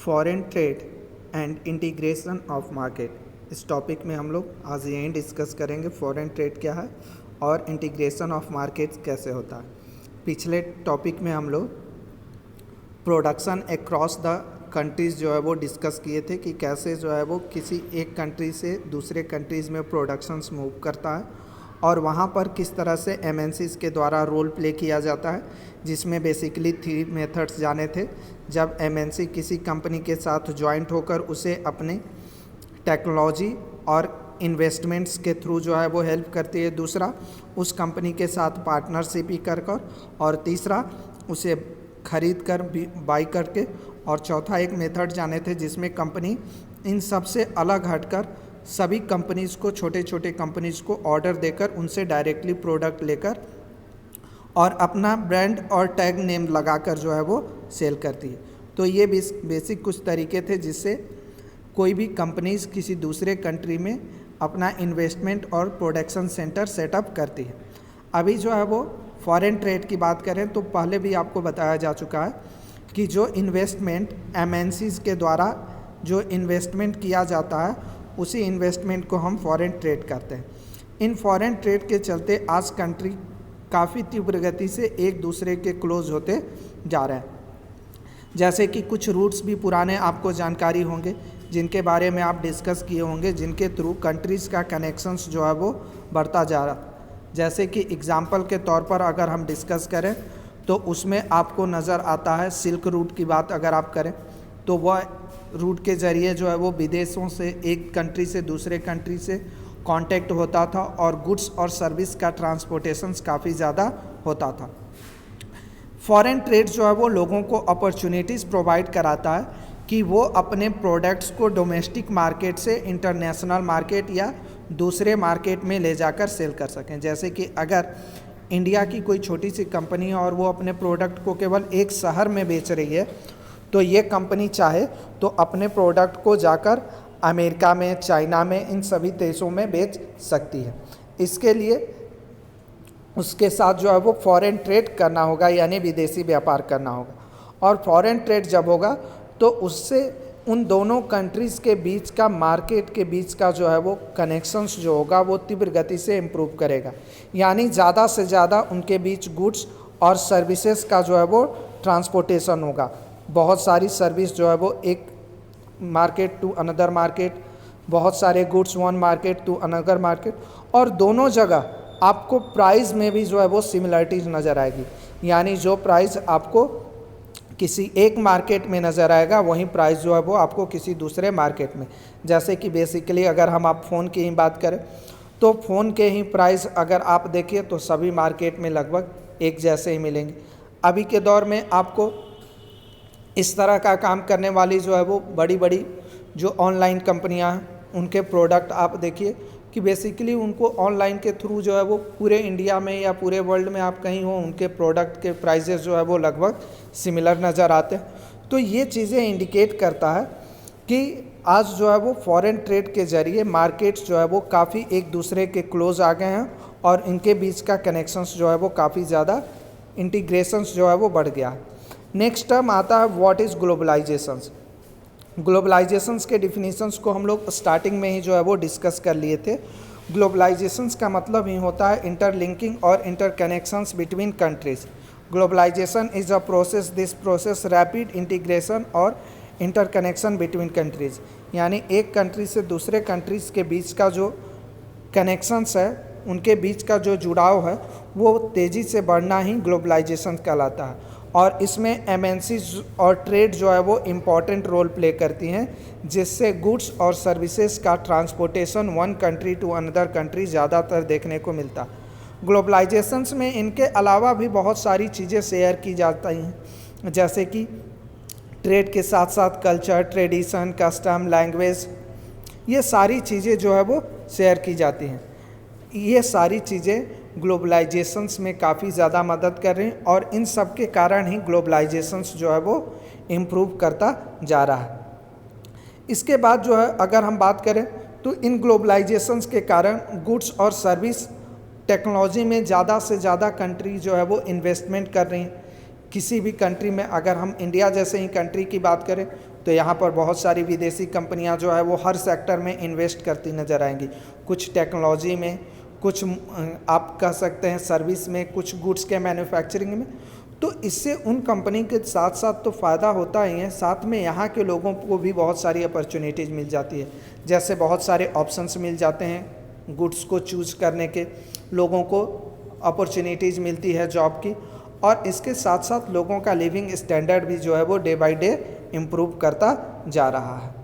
Foreign trade and integration of market. इस topic में हम लोग आज यही डिस्कस करेंगे फॉरेन ट्रेड क्या है और इंटीग्रेशन ऑफ मार्केट कैसे होता है। पिछले टॉपिक में हम लोग प्रोडक्शन अक्रॉस द कंट्रीज़ जो है वो डिस्कस किए थे कि कैसे जो है वो किसी एक कंट्री से दूसरे कंट्रीज़ में प्रोडक्शंस मूव करता है और वहाँ पर किस तरह से एमएनसीज़ के द्वारा रोल प्ले किया जाता है, जिसमें बेसिकली 3 मेथड्स जाने थे। जब एमएनसी किसी कंपनी के साथ ज्वाइंट होकर उसे अपने टेक्नोलॉजी और इन्वेस्टमेंट्स के थ्रू जो है वो हेल्प करती है, दूसरा उस कंपनी के साथ पार्टनरशिप ही कर और तीसरा उसे खरीद कर बाई करके, और चौथा एक मेथड जाने थे जिसमें कंपनी इन सब से अलग हटकर सभी कंपनीज़ को, छोटे छोटे कंपनीज़ को ऑर्डर देकर उनसे डायरेक्टली प्रोडक्ट लेकर और अपना ब्रांड और टैग नेम लगाकर जो है वो सेल करती है। तो ये बेसिक कुछ तरीके थे जिससे कोई भी कंपनीज़ किसी दूसरे कंट्री में अपना इन्वेस्टमेंट और प्रोडक्शन सेंटर सेटअप करती है। अभी जो है वो फॉरेन ट्रेड की बात करें तो पहले भी आपको बताया जा चुका है कि जो इन्वेस्टमेंट एमएनसीज़ के द्वारा जो इन्वेस्टमेंट किया जाता है उसी इन्वेस्टमेंट को हम फॉरेन ट्रेड करते हैं। इन फॉरेन ट्रेड के चलते आज कंट्री काफ़ी तीव्र गति से एक दूसरे के क्लोज होते जा रहे हैं। जैसे कि कुछ रूट्स भी पुराने आपको जानकारी होंगे जिनके बारे में आप डिस्कस किए होंगे, जिनके थ्रू कंट्रीज़ का कनेक्शंस जो है वो बढ़ता जा रहा। जैसे कि एग्जांपल के तौर पर अगर हम डिस्कस करें तो उसमें आपको नज़र आता है सिल्क रूट की बात अगर आप करें तो वह रूट के ज़रिए जो है वो विदेशों से एक कंट्री से दूसरे कंट्री से कांटेक्ट होता था और गुड्स और सर्विस का ट्रांसपोर्टेशंस काफ़ी ज़्यादा होता था। फॉरेन ट्रेड जो है वो लोगों को अपॉर्चुनिटीज़ प्रोवाइड कराता है कि वो अपने प्रोडक्ट्स को डोमेस्टिक मार्केट से इंटरनेशनल मार्केट या दूसरे मार्केट में ले जाकर सेल कर सकें। जैसे कि अगर इंडिया की कोई छोटी सी कंपनी है और वो अपने प्रोडक्ट को केवल एक शहर में बेच रही है, तो ये कंपनी चाहे तो अपने प्रोडक्ट को जाकर अमेरिका में, चाइना में, इन सभी देशों में बेच सकती है। इसके लिए उसके साथ जो है वो फॉरेन ट्रेड करना होगा, यानी विदेशी व्यापार करना होगा। और फॉरेन ट्रेड जब होगा तो उससे उन दोनों कंट्रीज़ के बीच का, मार्केट के बीच का जो है वो कनेक्शंस जो होगा वो तीव्र गति से इम्प्रूव करेगा, यानी ज़्यादा से ज़्यादा उनके बीच गुड्स और सर्विसेज का जो है वो ट्रांसपोर्टेशन होगा। बहुत सारी सर्विस जो है वो एक मार्केट टू अनदर मार्केट, बहुत सारे goods one market to another market, और दोनों जगह आपको प्राइस में भी जो है वो सिमिलरिटीज नज़र आएगी। यानी जो प्राइस आपको किसी एक मार्केट में नज़र आएगा वहीं प्राइस जो है वो आपको किसी दूसरे मार्केट में, जैसे कि बेसिकली अगर हम आप फ़ोन की ही बात करें तो फ़ोन के ही प्राइस अगर आप देखिए तो सभी मार्केट में लगभग एक जैसे ही मिलेंगे। अभी के दौर में आपको इस तरह का काम करने वाली जो है वो बड़ी बड़ी जो ऑनलाइन कंपनियां हैं उनके प्रोडक्ट आप देखिए कि बेसिकली उनको ऑनलाइन के थ्रू जो है वो पूरे इंडिया में या पूरे वर्ल्ड में आप कहीं हो, उनके प्रोडक्ट के प्राइसेस जो है वो लगभग सिमिलर नज़र आते हैं। तो ये चीज़ें इंडिकेट करता है कि आज जो है वो फॉरेन ट्रेड के ज़रिए मार्केट्स जो है वो काफ़ी एक दूसरे के क्लोज आ गए हैं और इनके बीच का कनेक्शंस जो है वो काफ़ी ज़्यादा, इंटीग्रेशंस जो है वो बढ़ गया है। नेक्स्ट टर्म आता है व्हाट इज़ ग्लोबलाइजेशंस। ग्लोबलाइजेशंस के डिफिनीशंस को हम लोग स्टार्टिंग में ही जो है वो डिस्कस कर लिए थे। ग्लोबलाइजेशंस का मतलब ही होता है इंटरलिंकिंग और interconnections between countries. Globalization is a process, this process rapid integration और इंटरकनेक्शन बिटवीन कंट्रीज, यानी एक कंट्री से दूसरे कंट्रीज़ के बीच का जो कनेक्शंस है, उनके बीच का जो जुड़ाव है वो तेज़ी से बढ़ना ही ग्लोबलाइजेशन कहलाता है। और इसमें एमएनसी और ट्रेड जो है वो इम्पॉर्टेंट रोल प्ले करती हैं, जिससे गुड्स और सर्विसेज का transportation one country to another country ज़्यादातर देखने को मिलता है। ग्लोबलाइजेशंस में इनके अलावा भी बहुत सारी चीज़ें शेयर की जाती हैं, जैसे कि ट्रेड के साथ साथ कल्चर, ट्रेडिशन, कस्टम, लैंग्वेज, ये सारी चीज़ें जो है वो शेयर की जाती हैं। ये सारी चीज़ें ग्लोबलाइजेशंस में काफ़ी ज़्यादा मदद कर रही हैं और इन सब के कारण ही ग्लोबलाइजेशंस जो है वो इम्प्रूव करता जा रहा है। इसके बाद जो है अगर हम बात करें तो इन ग्लोबलाइजेशंस के कारण गुड्स और सर्विस टेक्नोलॉजी में ज़्यादा से ज़्यादा कंट्री जो है वो इन्वेस्टमेंट कर रही हैं। किसी भी कंट्री में, अगर हम इंडिया जैसे ही कंट्री की बात करें तो यहाँ पर बहुत सारी विदेशी कंपनियाँ जो है वो हर सेक्टर में इन्वेस्ट करती नज़र आएंगी। कुछ टेक्नोलॉजी में, कुछ आप कह सकते हैं सर्विस में, कुछ गुड्स के मैन्युफैक्चरिंग में। तो इससे उन कंपनी के साथ साथ तो फ़ायदा होता ही है, साथ में यहाँ के लोगों को भी बहुत सारी अपॉर्चुनिटीज़ मिल जाती है। जैसे बहुत सारे ऑप्शंस मिल जाते हैं गुड्स को चूज़ करने के, लोगों को अपॉर्चुनिटीज़ मिलती है जॉब की, और इसके साथ साथ लोगों का लिविंग स्टैंडर्ड भी जो है वो डे बाय डे इम्प्रूव करता जा रहा है।